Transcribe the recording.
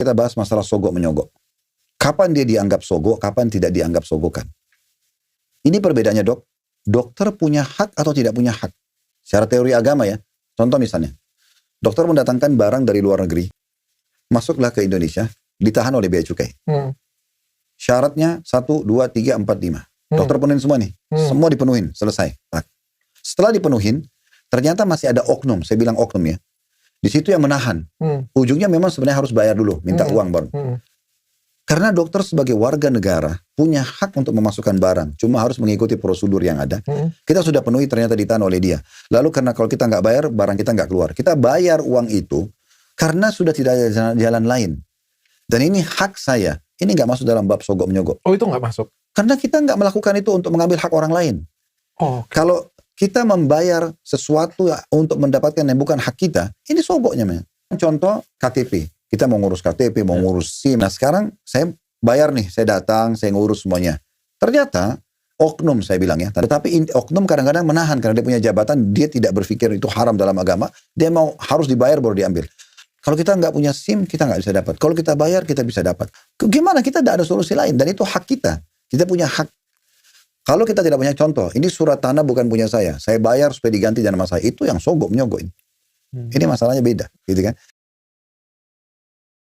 Kita bahas masalah sogok menyogok. Kapan dia dianggap sogok, kapan tidak dianggap sogokan. Ini perbedaannya dok. Dokter punya hak atau tidak punya hak. Secara teori agama ya. Contoh misalnya. Dokter mendatangkan barang dari luar negeri. Masuklah ke Indonesia. Ditahan oleh bea cukai. Syaratnya 1, 2, 3, 4, 5. Dokter penuhin semua nih. Semua dipenuhin. Selesai. Setelah dipenuhin. Ternyata masih ada oknum. Saya bilang oknum ya. Di situ yang menahan. Ujungnya memang sebenarnya harus bayar dulu. Minta uang baru. Karena dokter sebagai warga negara punya hak untuk memasukkan barang. Cuma harus mengikuti prosedur yang ada. Kita sudah penuhi ternyata ditahan oleh dia. Lalu karena kalau kita nggak bayar, barang kita nggak keluar. Kita bayar uang itu karena sudah tidak ada jalan lain. Dan ini hak saya. Ini nggak masuk dalam bab sogok menyogok. Oh itu nggak masuk? Karena kita nggak melakukan itu untuk mengambil hak orang lain. Oh, okay. Kalau kita membayar sesuatu untuk mendapatkan yang bukan hak kita, ini sogoknya. Man. Contoh KTP. Kita mau ngurus KTP, mau ngurus SIM. Nah sekarang saya bayar nih, saya datang, saya ngurus semuanya. Ternyata oknum saya bilang ya. Tetapi oknum kadang-kadang menahan karena dia punya jabatan, dia tidak berpikir itu haram dalam agama. Dia mau harus dibayar baru diambil. Kalau kita nggak punya SIM, kita nggak bisa dapat. Kalau kita bayar, kita bisa dapat. Gimana? Kita tidak ada solusi lain. Dan itu hak kita. Kita punya hak. Kalau kita tidak punya contoh, ini surat tanah bukan punya saya. Saya bayar supaya diganti nama saya. Itu yang sogok menyogok ini. Ini masalahnya beda, gitu kan?